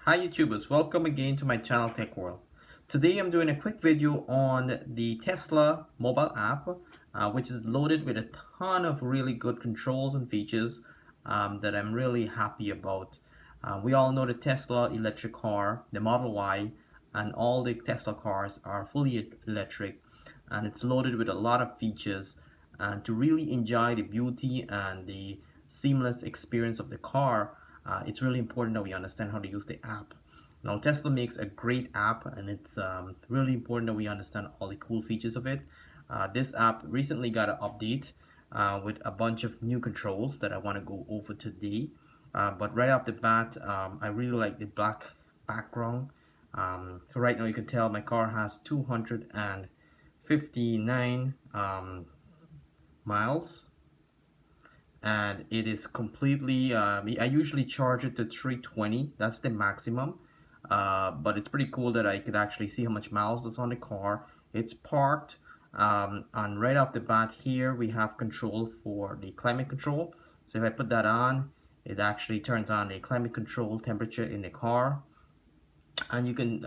Hi YouTubers, welcome again to my channel Tech World. Today I'm doing a quick video on the Tesla mobile app, which is loaded with a ton of really good controls and features that I'm really happy about. We all know the Tesla electric car, the Model Y, and all the Tesla cars are fully electric, and it's loaded with a lot of features. And to really enjoy the beauty and the seamless experience of the car, it's really important that we understand how to use the app. Now, Tesla makes a great app, and it's really important that we understand all the cool features of it. This app recently got an update with a bunch of new controls that I want to go over today. But right off the bat, I really like the black background. So right now you can tell my car has 259 miles, and it is completely I usually charge it to 320. That's the maximum, but it's pretty cool that I could actually see how much miles that's on the car. It's parked, and right off the bat here we have control for the climate control. So if I put that on, it actually turns on the climate control temperature in the car, and you can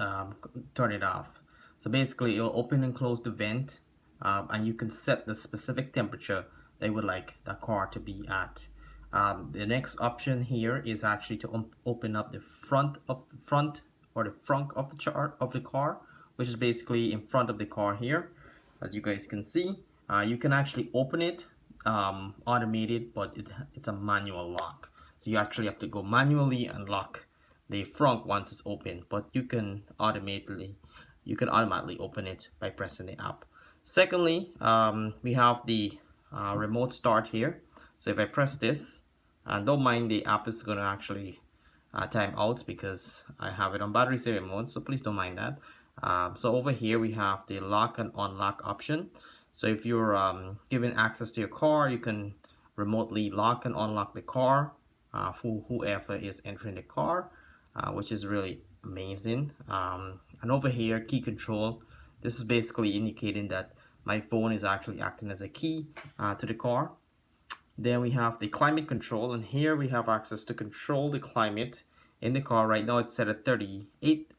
turn it off. So basically it'll open and close the vent, and you can set the specific temperature they would like the car to be at. The next option here is actually to open up the front or the front of the chart of the car, which is basically in front of the car here. As you guys can see, you can actually open it automated, but it's a manual lock. So you actually have to go manually and lock the front once it's open, but you can automatically open it by pressing the app. Secondly, we have the remote start here. So if I press this, and don't mind the app is going to actually time out because I have it on battery saving mode, so please don't mind that. So over here we have the lock and unlock option. So if you're given access to your car, you can remotely lock and unlock the car for whoever is entering the car, which is really amazing. And over here, key control. This is basically indicating that my phone is actually acting as a key to the car. Then we have the climate control, and here we have access to control the climate in the car. Right now it's set at 38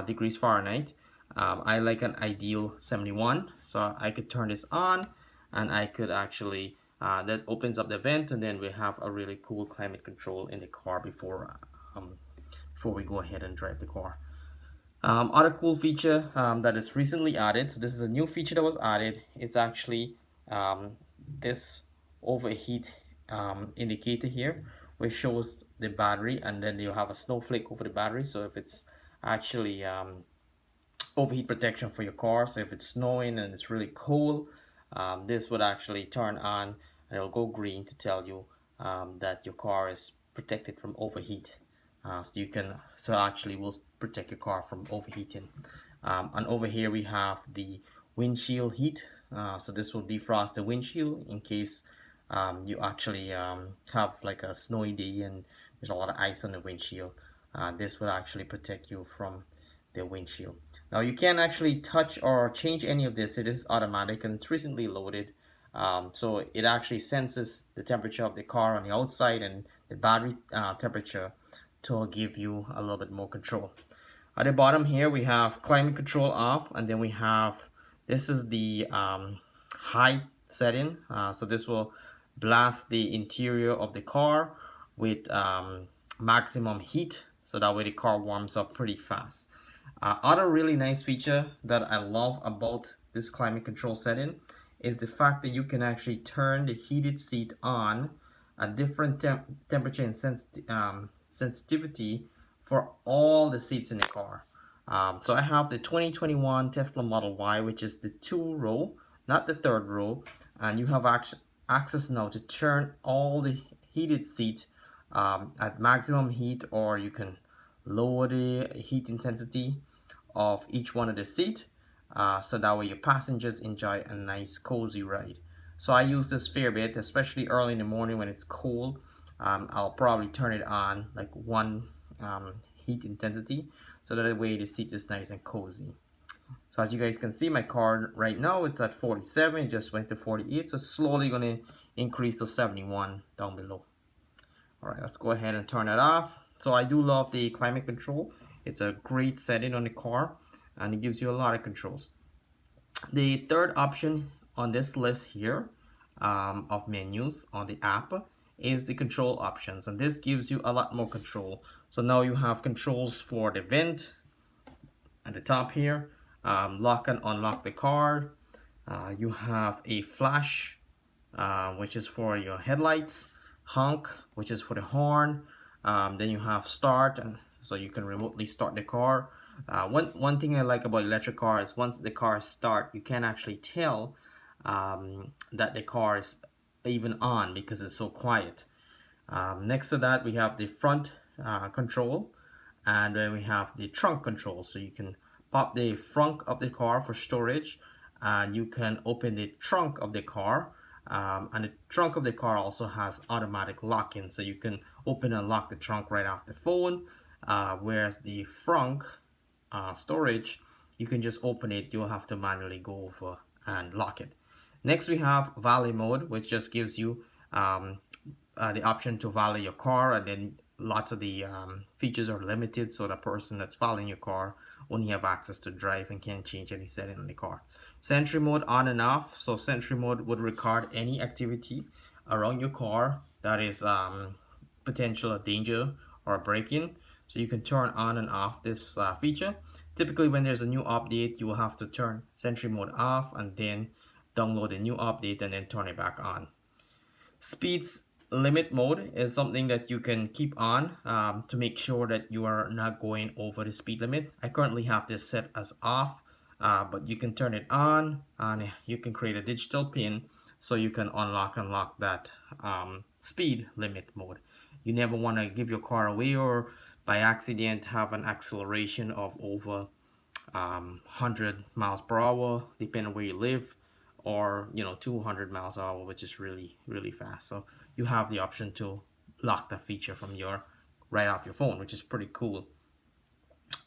degrees Fahrenheit. I like an ideal 71, so I could turn this on, and I could actually that opens up the vent, and then we have a really cool climate control in the car before we go ahead and drive the car. Other cool feature that is recently added, so this is a new feature that was added, it's actually this overheat indicator here, which shows the battery, and then you have a snowflake over the battery. So if it's actually overheat protection for your car, so if it's snowing and it's really cold, this would actually turn on and it'll go green to tell you that your car is protected from overheat. So actually will protect your car from overheating. And over here we have the windshield heat. So this will defrost the windshield in case you actually have like a snowy day and there's a lot of ice on the windshield. This will actually protect you from the windshield. Now you can't actually touch or change any of this. It is automatic and it's recently loaded. So it actually senses the temperature of the car on the outside and the battery temperature to give you a little bit more control. At the bottom here we have climate control off, and then we have, this is the high setting. So this will blast the interior of the car with maximum heat, so that way the car warms up pretty fast. Other really nice feature that I love about this climate control setting is the fact that you can actually turn the heated seat on at different temperature and sensitivity for all the seats in the car. So I have the 2021 Tesla Model Y, which is the 2-row, not the 3rd row, and you have access now to turn all the heated seats at maximum heat, or you can lower the heat intensity of each one of the seats, so that way your passengers enjoy a nice cozy ride. So I use this fair bit, especially early in the morning when it's cold. I'll probably turn it on like 1 heat intensity, so that way the seat is nice and cozy. So as you guys can see, my car right now it's at 47, it just went to 48, so slowly going to increase to 71 down below. Alright, let's go ahead and turn it off. So I do love the climate control. It's a great setting on the car, and it gives you a lot of controls. The third option on this list here of menus on the app is the control options, and this gives you a lot more control. So now you have controls for the vent at the top here, lock and unlock the car. You have a flash, which is for your headlights, honk, which is for the horn. Then you have start, so you can remotely start the car. One thing I like about electric cars, once the cars start, you can actually tell that the car is even on because it's so quiet. Next to that, we have the front control, and then we have the trunk control. So you can pop the front of the car for storage, and you can open the trunk of the car. And the trunk of the car also has automatic lock-in, so you can open and lock the trunk right off the phone. Whereas the front storage, you can just open it. You'll have to manually go over and lock it. Next, we have Valet Mode, which just gives you the option to valet your car, and then lots of the features are limited, so the person that's valeting your car only have access to drive and can't change any setting on the car. Sentry mode on and off. So sentry mode would record any activity around your car that is potential danger or break-in. So you can turn on and off this feature. Typically when there's a new update, you will have to turn sentry mode off and then download a new update and then turn it back on. Speeds limit mode is something that you can keep on to make sure that you are not going over the speed limit. I currently have this set as off, but you can turn it on and you can create a digital pin so you can unlock and lock that speed limit mode. You never want to give your car away or by accident have an acceleration of over 100 miles per hour, depending on where you live, or 200 miles per hour, which is really fast. So you have the option to lock that feature from right off your phone, which is pretty cool.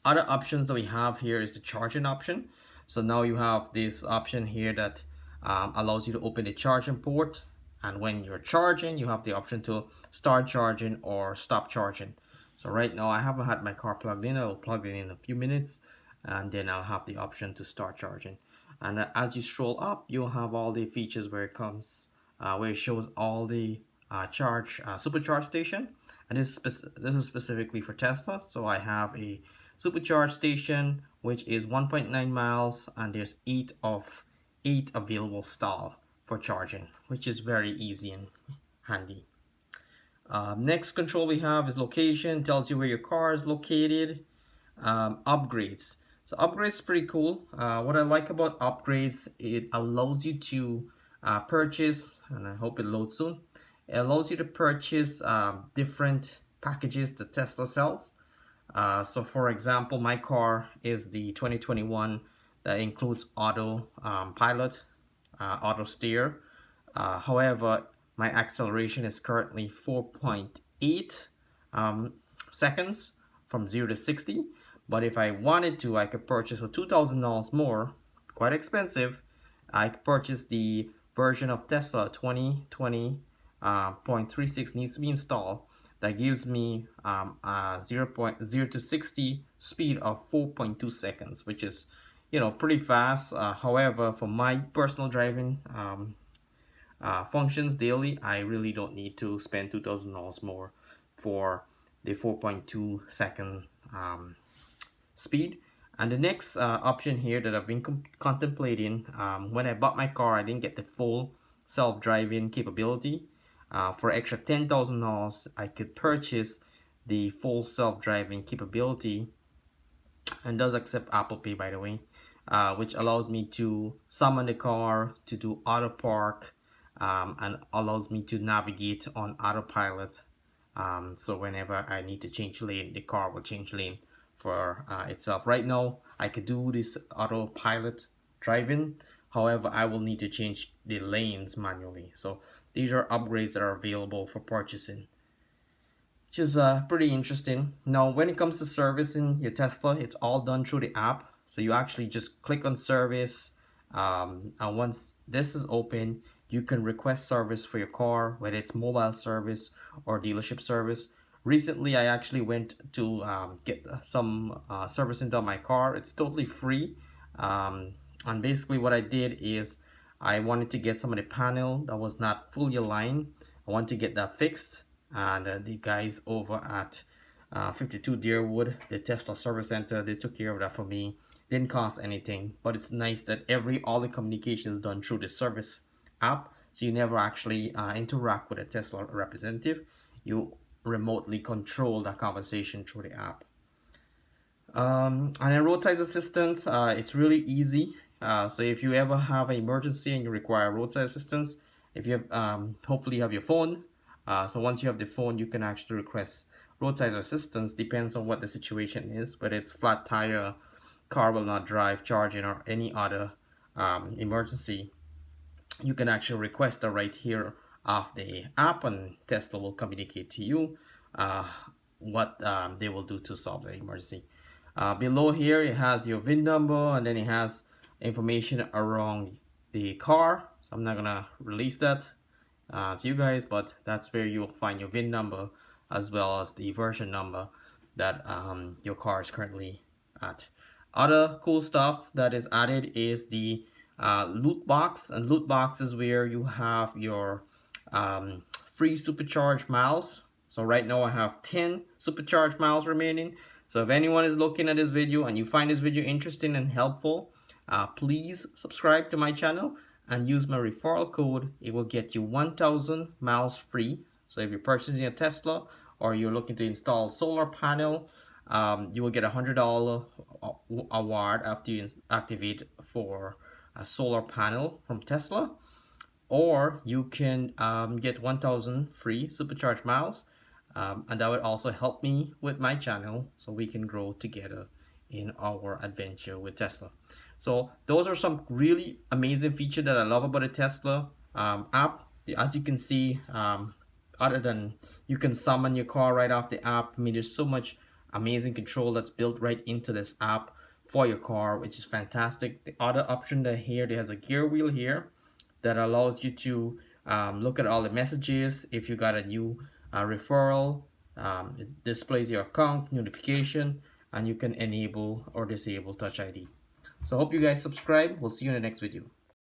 Other options that we have here is the charging option. So now you have this option here that allows you to open the charging port, and when you're charging, you have the option to start charging or stop charging. So right now I haven't had my car plugged in. I'll plug it in a few minutes, and then I'll have the option to start charging. And as you scroll up, you'll have all the features where it shows all the supercharge station. And this is specifically for Tesla. So I have a supercharge station which is 1.9 miles, and there's 8 available stall for charging, which is very easy and handy. Next control we have is location. Tells you where your car is located. Upgrades. So upgrades is pretty cool. What I like about upgrades, it allows you to purchase, and I hope it loads soon. It allows you to purchase different packages that Tesla sells. So for example, my car is the 2021 that includes auto pilot, auto steer. However, my acceleration is currently 4.8 seconds from 0 to 60. But if I wanted to, I could purchase for $2,000 more, quite expensive. I could purchase the version of Tesla 2020.36 needs to be installed. That gives me 0 to 60 speed of 4.2 seconds, which is, pretty fast. However, for my personal driving functions daily, I really don't need to spend $2,000 more for the 4.2 second speed. And the next option here that I've been contemplating, when I bought my car, I didn't get the full self-driving capability. For extra $10,000, I could purchase the full self-driving capability, and does accept Apple Pay, by the way, which allows me to summon the car, to do auto park, and allows me to navigate on autopilot. So whenever I need to change lane, the car will change lane for itself. Right now, I could do this autopilot driving. However, I will need to change the lanes manually. So these are upgrades that are available for purchasing, which is pretty interesting. Now, when it comes to servicing your Tesla, it's all done through the app. So you actually just click on service, and once this is open, you can request service for your car, whether it's mobile service or dealership service. Recently, I actually went to get some servicing done on my car. It's totally free. Um, and basically what I did is I wanted to get some of the panel that was not fully aligned. I wanted to get that fixed. And the guys over at 52 Deerwood, the Tesla service center, they took care of that for me. Didn't cost anything, but it's nice that all the communication is done through the service app, so you never actually interact with a Tesla representative. You remotely control that conversation through the app. And then roadside assistance, it's really easy. So if you ever have an emergency and you require roadside assistance, if you have, hopefully you have your phone. So once you have the phone, you can actually request roadside assistance. Depends on what the situation is, whether it's flat tire, car will not drive, charging, or any other emergency. You can actually request a right here of the app, and Tesla will communicate to you uh, what they will do to solve the emergency. Below here, it has your VIN number, and then it has information around the car. So I'm not gonna release that to you guys, but that's where you'll find your VIN number as well as the version number that your car is currently at. Other cool stuff that is added is the loot box, and loot box is where you have your free supercharged miles. So right now I have 10 supercharged miles remaining. So if anyone is looking at this video and you find this video interesting and helpful, please subscribe to my channel and use my referral code. It will get you 1,000 miles free. So if you're purchasing a Tesla or you're looking to install solar panel, you will get $100 award after you activate for a solar panel from Tesla. Or you can get 1,000 free supercharged miles, and that would also help me with my channel so we can grow together in our adventure with Tesla. So those are some really amazing features that I love about the Tesla app. As you can see, other than you can summon your car right off the app, I mean, there's so much amazing control that's built right into this app for your car, which is fantastic. The other option that here, there has a gear wheel here that allows you to look at all the messages. If you got a new referral, it displays your account notification, and you can enable or disable Touch ID. So I hope you guys subscribe. We'll see you in the next video.